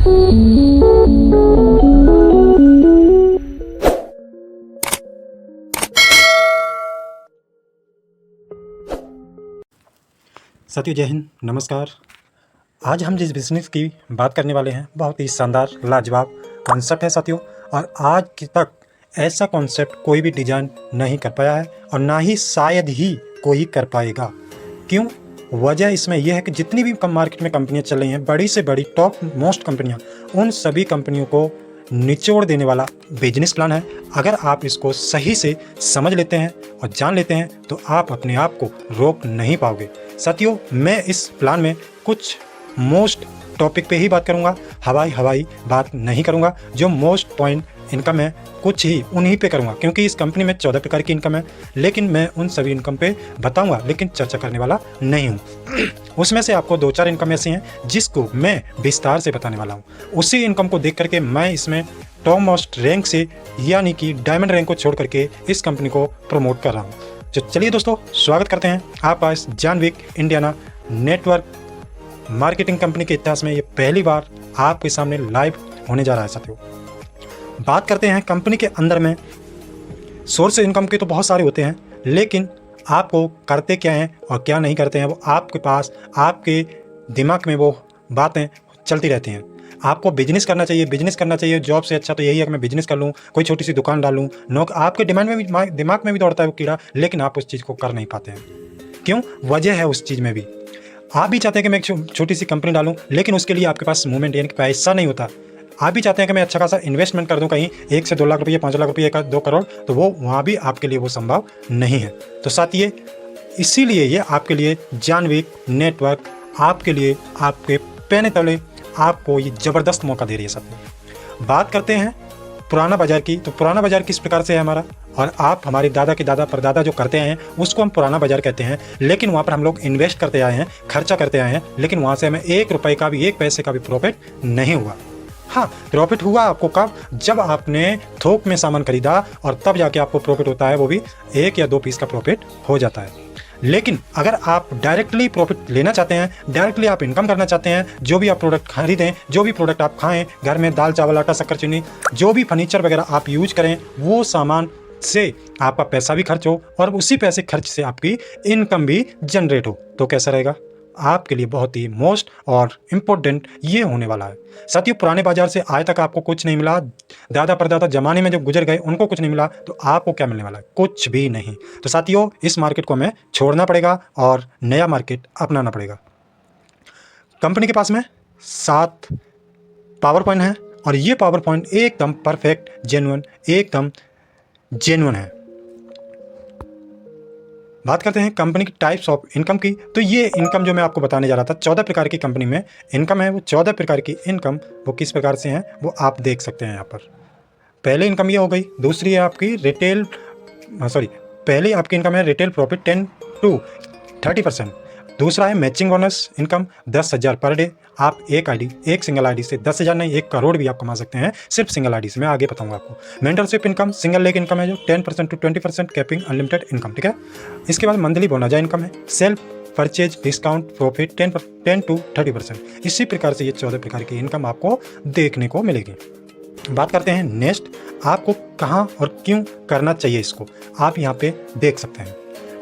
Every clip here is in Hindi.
साथियों जय हिंद, नमस्कार। आज हम जिस बिज़नेस की बात करने वाले हैं बहुत ही शानदार लाजवाब कॉन्सेप्ट है साथियों, और आज तक ऐसा कॉन्सेप्ट कोई भी डिज़ाइन नहीं कर पाया है और ना ही शायद ही कोई कर पाएगा। क्यों? वजह इसमें यह है कि जितनी भी मार्केट में कंपनियां चल रही हैं, बड़ी से बड़ी टॉप मोस्ट कंपनियां, उन सभी कंपनियों को निचोड़ देने वाला बिजनेस प्लान है। अगर आप इसको सही से समझ लेते हैं और जान लेते हैं तो आप अपने आप को रोक नहीं पाओगे। साथियों, मैं इस प्लान में कुछ मोस्ट टॉपिक पे ही बात करूंगा, हवाई बात नहीं करूंगा। जो मोस्ट पॉइंट इनकम है कुछ ही उन्हीं पे करूंगा, क्योंकि इस कंपनी में 14 प्रकार की इनकम है, लेकिन मैं उन सभी इनकम पे बताऊंगा, लेकिन चर्चा करने वाला नहीं हूं। उसमें से आपको 2-4 इनकम ऐसी हैं जिसको मैं विस्तार से बताने वाला हूं। उसी इनकम को देख करके मैं इसमें टॉप मोस्ट रैंक से, यानी कि डायमंड रैंक को छोड़ करके इस कंपनी को प्रमोट कर रहा हूँ। तो चलिए दोस्तों, स्वागत करते हैं आपका इस जानविक इंडियाना नेटवर्क मार्केटिंग कंपनी के इतिहास में। ये पहली बार आपके सामने लाइव होने जा रहा है। साथियों, बात करते हैं कंपनी के अंदर में सोर्स इनकम के तो बहुत सारे होते हैं, लेकिन आपको करते क्या हैं और क्या नहीं करते हैं वो आपके पास, आपके दिमाग में वो बातें चलती रहती हैं। आपको बिजनेस करना चाहिए, जॉब से अच्छा तो यही है कि मैं बिजनेस कर लूँ, कोई छोटी सी दुकान डालूँ, आपके दिमाग में भी दौड़ता है वो कीड़ा, लेकिन आप उस चीज़ को कर नहीं पाते हैं। क्यों? वजह है उस चीज़ में भी। आप भी चाहते हैं कि मैं एक छोटी सी कंपनी डालूं, लेकिन उसके लिए आपके पास मूवमेंट यानी कि पैसा नहीं होता। आप भी चाहते हैं कि मैं अच्छा खासा इन्वेस्टमेंट कर दूं, कहीं 1 से 2 लाख रुपये, 5 लाख रुपये, 1-2 करोड़, तो वो वहाँ भी आपके लिए वो संभव नहीं है। तो साथियों, इसीलिए ये आपके लिए जानविक नेटवर्क, आपके लिए, आपके पैने तले आपको ये ज़बरदस्त मौका दे रही है। साथियों, बात करते हैं पुराना बाजार की। तो पुराना बाजार किस प्रकार से है हमारा, और आप हमारे दादा के दादा परदादा जो करते आए हैं उसको हम पुराना बाजार कहते हैं। लेकिन वहाँ पर हम लोग इन्वेस्ट करते आए हैं, खर्चा करते आए हैं, लेकिन वहाँ से हमें 1 रुपये का भी, 1 पैसे का भी प्रॉफिट नहीं हुआ। हाँ, प्रॉफिट हुआ आपको कब? जब आपने थोक में सामान खरीदा, और तब जाके आपको प्रॉफिट होता है, वो भी 1 या 2 पीस का प्रॉफिट हो जाता है। लेकिन अगर आप डायरेक्टली प्रॉफिट लेना चाहते हैं, डायरेक्टली आप इनकम करना चाहते हैं, जो भी आप प्रोडक्ट खरीदें, जो भी प्रोडक्ट आप खाएं, घर में दाल चावल आटा शक्कर चीनी, जो भी फर्नीचर वगैरह आप यूज करें, वो सामान से आपका पैसा भी खर्च हो और उसी पैसे खर्च से आपकी इनकम भी जनरेट हो, तो कैसा रहेगा? आपके लिए बहुत ही मोस्ट और इम्पोर्टेंट ये होने वाला है। साथियों, पुराने बाजार से आज तक आपको कुछ नहीं मिला, दादा परदादा जमाने में जो गुजर गए उनको कुछ नहीं मिला, तो आपको क्या मिलने वाला है? कुछ भी नहीं। तो साथियों, इस मार्केट को हमें छोड़ना पड़ेगा और नया मार्केट अपनाना पड़ेगा। कंपनी के पास में 7 पावर पॉइंट है, और ये पावर पॉइंट एकदम परफेक्ट, एकदम जेन्युइन है। बात करते हैं कंपनी की टाइप्स ऑफ इनकम की। तो ये इनकम जो मैं आपको बताने जा रहा था, 14 प्रकार की कंपनी में इनकम है। वो 14 प्रकार की इनकम वो किस प्रकार से हैं वो आप देख सकते हैं यहाँ पर। पहले इनकम ये हो गई। दूसरी है आपकी पहली आपकी इनकम है रिटेल प्रॉफिट 10 to 30%। दूसरा है matching bonus income 10,000 per day. आप एक सिंगल आईडी से 10,000 नहीं, 1 करोड़ भी आप कमा सकते हैं सिर्फ सिंगल आईडी से। मैं आगे बताऊंगा आपको। Mentorship income single leg income है जो 10% to 20% कैपिंग अनलिमिटेड इनकम, ठीक है। इसके बाद मंथली बोनाजा इनकम है, self purchase discount profit 10 to 30%। इसी प्रकार से ये 14 प्रकार की इनकम आपको देखने को मिलेगी। बात करते हैं नेक्स्ट, आपको कहाँ और क्यों करना चाहिए इसको, आप यहाँ पे देख सकते हैं।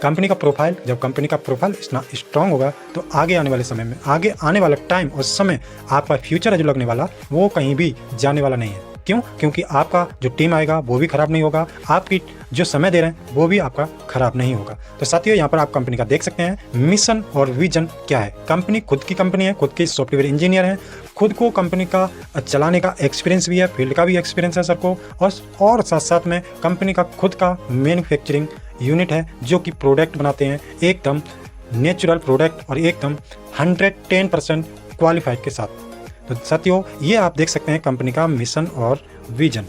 कंपनी का प्रोफाइल, जब कंपनी का प्रोफाइल इतना स्ट्रांग होगा तो आगे आने वाले समय में, आगे आने वाला टाइम और समय, आपका फ्यूचर है जो लगने वाला, वो कहीं भी जाने वाला नहीं है। क्यों? क्योंकि आपका जो टीम आएगा वो भी खराब नहीं होगा, आपकी जो समय दे रहे हैं वो भी आपका खराब नहीं होगा। तो साथियों, यहाँ पर आप कंपनी का देख सकते हैं मिशन और विजन क्या है। कंपनी खुद की कंपनी है, खुद के सॉफ्टवेयर इंजीनियर हैं, खुद को कंपनी का चलाने का एक्सपीरियंस भी है, फील्ड का भी एक्सपीरियंस है सर को, और साथ साथ में कंपनी का खुद का मैन्युफैक्चरिंग यूनिट है जो कि प्रोडक्ट बनाते हैं एकदम नेचुरल प्रोडक्ट और एकदम 110% क्वालिफाइड के साथ। तो साथियों, ये आप देख सकते हैं कंपनी का मिशन और विजन।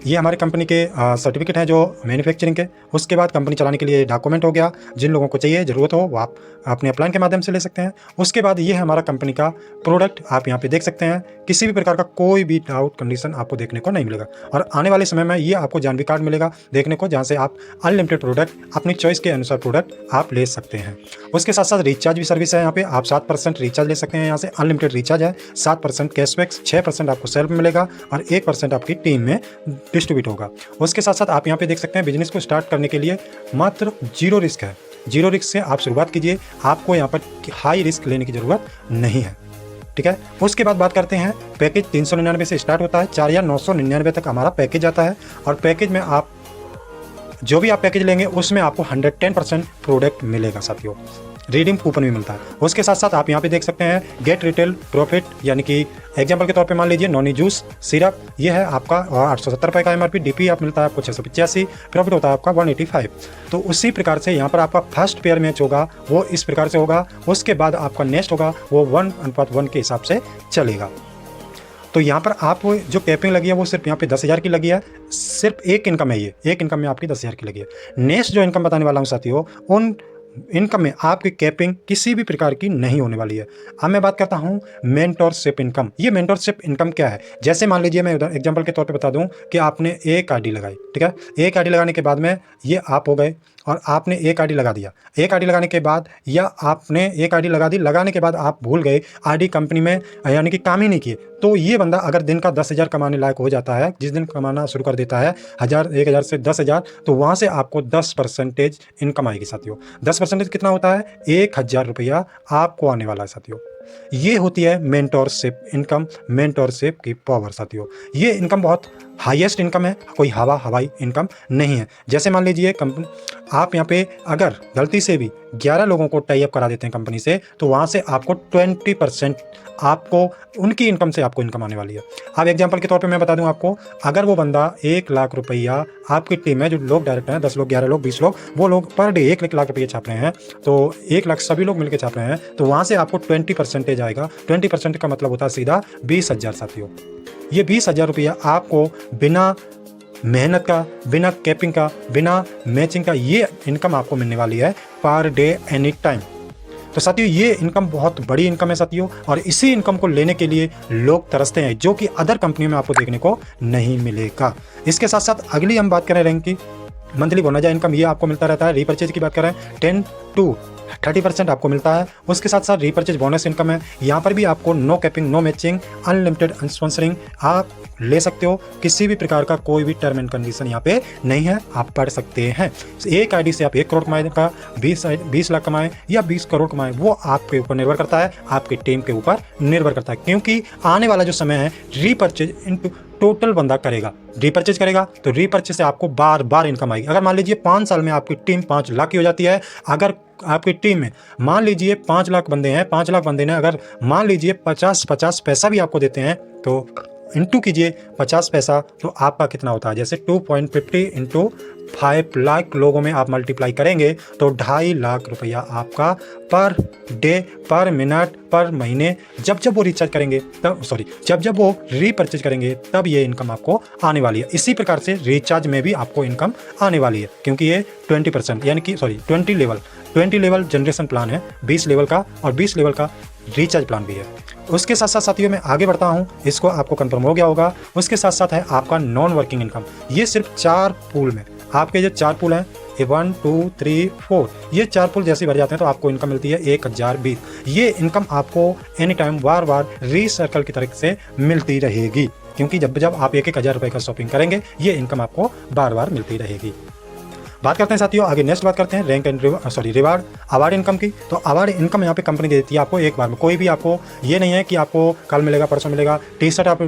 ये हमारे कंपनी के सर्टिफिकेट हैं जो मैन्युफैक्चरिंग के। उसके बाद कंपनी चलाने के लिए डॉक्यूमेंट हो गया, जिन लोगों को चाहिए ज़रूरत हो वो आप अपने अपलाइन के माध्यम से ले सकते हैं। उसके बाद ये है हमारा कंपनी का प्रोडक्ट, आप यहाँ पे देख सकते हैं। किसी भी प्रकार का कोई भी डाउट कंडीशन आपको देखने को नहीं मिलेगा। और आने वाले समय में ये आपको जानवी कार्ड मिलेगा देखने को, जहाँ से आप अनलिमिटेड प्रोडक्ट अपनी चॉइस के अनुसार प्रोडक्ट आप ले सकते हैं। उसके साथ साथ रिचार्ज भी सर्विस है यहाँ पे, आप 7% रिचार्ज ले सकते हैं यहाँ से। अनलिमिटेड रिचार्ज है, 7% कैशबैक, 6% आपको सेल्फ मिलेगा और 1% आपकी टीम में डिस्ट्रीब्यूट होगा। उसके साथ साथ आप यहाँ पे देख सकते हैं बिजनेस को स्टार्ट करने के लिए मात्र 0 रिस्क है। 0 रिस्क से आप शुरुआत कीजिए, आपको यहाँ पर हाई रिस्क लेने की ज़रूरत नहीं है। ठीक है। उसके बाद बात करते हैं पैकेज 399 से स्टार्ट होता है, 4999 तक हमारा पैकेज आता है। और पैकेज में आप जो भी आप पैकेज लेंगे उसमें आपको 110% प्रोडक्ट मिलेगा साथियों, रिडीम कूपन भी मिलता है। उसके साथ साथ आप यहाँ पे देख सकते हैं गेट रिटेल प्रॉफिट, यानी कि एग्जांपल के तौर पे मान लीजिए नॉनी जूस सिरप, ये है आपका 870 रुपये का MRP, DP आप मिलता है आपको 685, प्रॉफिट होता है आपका 185। तो उसी प्रकार से यहाँ पर आपका फर्स्ट पेयर मैच होगा वो इस प्रकार से होगा। उसके बाद आपका नेक्स्ट होगा वो 1:1 के हिसाब से चलेगा। तो यहाँ पर आप जो कैपिंग लगी है वो सिर्फ यहाँ पे 10,000 की लगी है, सिर्फ एक इनकम है, ये एक इनकम में आपकी 10,000 की लगी है। नेक्स्ट जो इनकम बताने वाला हूँ साथियों, उन इनकम में आपकी कैपिंग किसी भी प्रकार की नहीं होने वाली है। अब मैं बात करता हूँ मेंटरशिप इनकम। ये मेंटरशिप इनकम क्या है? जैसे मान लीजिए मैं एग्जांपल के तौर पे बता दूँ कि आपने एक आईडी लगाई, ठीक है। एक आईडी लगाने के बाद में ये आप हो गए और आपने एक आईडी लगा दिया। एक आईडी लगाने के बाद या आपने एक आईडी लगा दी, लगाने के बाद आप भूल गए आईडी कंपनी में, यानी कि काम ही नहीं किए, तो ये बंदा अगर दिन का 10,000 कमाने लायक हो जाता है, जिस दिन कमाना शुरू कर देता है 1,000 से 10,000, तो वहाँ से आपको 10% इनकम आएगी साथियों। 10% कितना होता है? 1,000 रुपया आपको आने वाला है साथियों। ये होती है मेंटरशिप इनकम, मेंटरशिप की पावर साथियों। ये इनकम बहुत हाईएस्ट इनकम है, कोई हवाई इनकम नहीं है। जैसे मान लीजिए कंपनी, आप यहाँ पे अगर गलती से भी 11 लोगों को टाई अप करा देते हैं कंपनी से, तो वहाँ से आपको 20% आपको उनकी इनकम से आपको इनकम आने वाली है। अब एग्जांपल के तौर पे मैं बता दूं आपको, अगर वो बंदा 1 लाख रुपया, आपकी टीम में जो लोग डायरेक्टर हैं 10 लोग, 11 लोग, 20 लोग, वो लोग पर डे 1 लाख रुपये छाप रहे हैं, तो 1 लाख सभी लोग मिलकर छाप रहे हैं, तो वहाँ से आपको 20% आएगा। 20% का मतलब होता है सीधा 20,000 साथियों। ये 20,000 रुपया आपको बिना मेहनत का, बिना कैपिंग का, बिना मैचिंग का, ये इनकम आपको मिलने वाली है पर डे एनी टाइम। तो साथियों ये इनकम बहुत बड़ी इनकम है साथियों, और इसी इनकम को लेने के लिए लोग तरसते हैं, जो कि अदर कंपनियों में आपको देखने को नहीं मिलेगा। इसके साथ साथ अगली हम बात कर रहे हैं कि मंथली बोनस इनकम, ये आपको मिलता रहता है। रीपरचेज की बात करें 10 to 30% आपको मिलता है। उसके साथ साथ रीपरचेज बोनस इनकम है, यहाँ पर भी आपको no capping, no matching, unlimited sponsoring आप ले सकते हो। किसी भी प्रकार का कोई भी टर्म एंड कंडीशन यहाँ पे नहीं है, आप पढ़ सकते हैं। एक आईडी से आप 1 करोड़ कमाए का, 20 लाख कमाए या 20 करोड़ कमाए, वो आपके ऊपर निर्भर करता है, आपकी टीम के ऊपर निर्भर करता है। क्योंकि आने वाला जो समय है, रीपरचेज इनटू टोटल बंदा करेगा, रीपरचेज करेगा, तो रीपरचेज से आपको बार बार इनकम आएगी। अगर मान लीजिए 5 साल में आपकी टीम 5 लाख की हो जाती है, अगर आपकी टीम में मान लीजिए 5 लाख बंदे हैं, 5 लाख बंदे ने अगर मान लीजिए 50 पैसा भी आपको देते हैं, तो इंटू कीजिए 50 पैसा, तो आपका कितना होता है? जैसे 2.50 इंटू 5 लाख लोगों में आप मल्टीप्लाई करेंगे तो 2.5 लाख रुपया आपका पर डे, पर मिनट, पर महीने, जब वो रिचार्ज करेंगे तब, जब वो रीपरचेज करेंगे तब ये इनकम आपको आने वाली है। इसी प्रकार से रिचार्ज में भी आपको इनकम आने वाली है, क्योंकि ये 20% यानी कि 20 लेवल जनरेशन प्लान है, 20 लेवल का, और 20 लेवल का रिचार्ज प्लान भी है। उसके साथ साथ साथियों मैं आगे बढ़ता हूँ, इसको आपको कंफर्म हो गया होगा। उसके साथ साथ है आपका नॉन वर्किंग इनकम। ये सिर्फ 4 पूल में, आपके जो 4 पूल हैं, 1 2 3 4, ये 4 पूल जैसे भर जाते हैं तो आपको इनकम मिलती है 1,020। ये इनकम आपको एनी टाइम बार बार रीसर्कल की तरह से मिलती रहेगी, क्योंकि जब आप 1,000 रुपये का शॉपिंग करेंगे, ये इनकम आपको बार बार मिलती रहेगी। बात करते हैं साथियों आगे, नेक्स्ट बात करते हैं rank and reward, award income की। तो अवार्ड इनकम यहाँ पे कंपनी दे देती है आपको एक बार में। कोई भी आपको ये नहीं है कि आपको कल मिलेगा, परसों मिलेगा। टी-शर्ट आप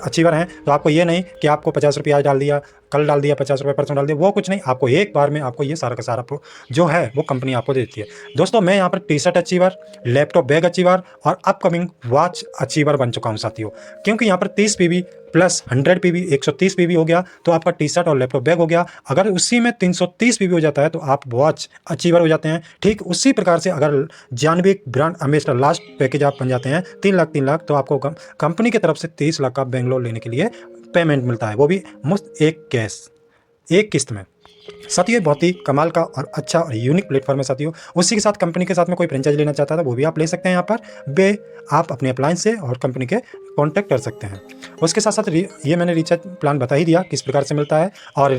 अचीवर हैं तो आपको ये नहीं कि आपको 50 रुपये आज डाल दिया, कल डाल दिया, 50 रुपये परसों डाल दिया, वो कुछ नहीं। आपको एक बार में आपको ये सारा का सारा जो है वो कंपनी आपको देती है। दोस्तों मैं यहाँ पर t-shirt achiever, laptop bag achiever और अपकमिंग वॉच अचीवर बन चुका हूँ साथियों, क्योंकि यहाँ पर 30 PV प्लस 100 PV 130 PV हो गया, तो आपका टी-शर्ट और लैपटॉप बैग हो गया। अगर उसी में 330 PV हो जाता है तो आप वॉच अचीवर हो जाते हैं। ठीक उसी प्रकार से अगर जानवी ब्रांड एम्बेसडर लास्ट पैकेज आप बन जाते हैं 3 लाख, तो आपको कंपनी की तरफ से 30 लाख का बेंगलोर लेने के लिए पेमेंट मिलता है, वो भी मुफ्त एक कैश एक किस्त में। साथियों ये बहुत ही कमाल का और अच्छा और यूनिक प्लेटफॉर्म है साथियों। उसी के साथ कंपनी के साथ में कोई फ्रेंचाइज लेना चाहता था वो भी आप ले सकते हैं यहाँ पर आप अपने अप्लायंस से और कंपनी के कांटेक्ट कर सकते हैं। उसके साथ साथ ये मैंने रिचार्ज प्लान बता ही दिया किस प्रकार से मिलता है। और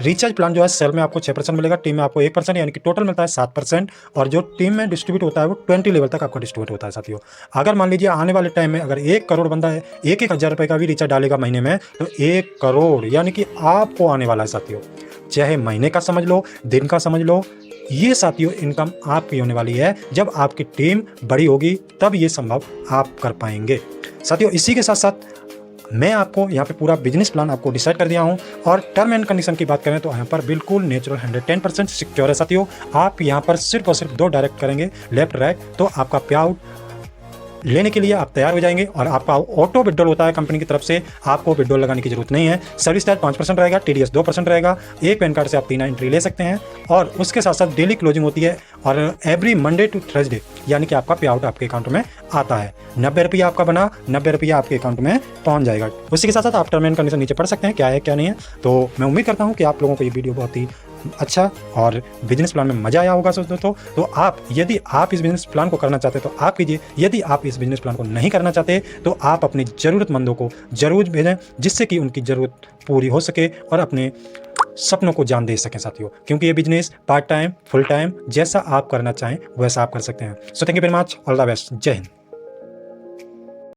रिचार्ज प्लान जो है सेल में आपको 6% मिलेगा, टीम में आपको 1%, यानी कि टोटल मिलता है 7%। और जो टीम में डिस्ट्रीब्यूट होता है वो 20 लेवल तक आपको डिस्ट्रीब्यूट होता है साथियों। अगर मान लीजिए आने वाले टाइम में अगर 1 करोड़ बंदा है 1,000 रुपये का भी रिचार्ज डालेगा महीने में, तो 1 करोड़ यानी कि आपको आने वाला है साथियों। चाहे महीने का समझ लो, दिन का समझ लो, ये साथियों इनकम आपकी होने वाली है। जब आपकी टीम बड़ी होगी तब ये संभव आप कर पाएंगे साथियों। इसी के साथ साथ मैं आपको यहाँ पे पूरा बिजनेस प्लान आपको डिसाइड कर दिया हूँ। और टर्म एंड कंडीशन की बात करें तो यहाँ पर बिल्कुल नेचुरल 110% सिक्योर है साथियों। आप यहाँ पर सिर्फ और सिर्फ 2 डायरेक्ट करेंगे लेफ्ट राइट, तो आपका पे आउट लेने के लिए आप तैयार हो जाएंगे। और आपका ऑटो विड्रॉल होता है कंपनी की तरफ से, आपको विड्रॉल लगाने की जरूरत नहीं है। सर्विस चार्ज 5% रहेगा, TDS 2% रहेगा। एक पैन कार्ड से आप 3 एंट्री ले सकते हैं। और उसके साथ साथ डेली क्लोजिंग होती है और एवरी मंडे टू थर्सडे यानी कि आपका पे आउट आपके अकाउंट में आता है। 90 रुपया आपका बना, 90 रुपया आपके अकाउंट में पहुंच जाएगा। उसी के साथ साथ आप टर्म एंड कंडीशन नीचे पढ़ सकते हैं क्या है क्या नहीं है। तो मैं उम्मीद करता हूँ कि आप लोगों को ये वीडियो बहुत ही अच्छा और बिजनेस प्लान में मजा आया होगा दोस्तों। तो आप यदि आप इस बिजनेस प्लान को करना चाहते हैं तो आप कीजिए, यदि आप इस बिजनेस प्लान को नहीं करना चाहते तो आप अपनी ज़रूरतमंदों को जरूर भेजें, जिससे कि उनकी ज़रूरत पूरी हो सके और अपने सपनों को जान दे सकें साथियों। क्योंकि ये business part time full time जैसा आप करना चाहें वैसा आप कर सकते हैं। So thank you very much, all the best, जय हिंद।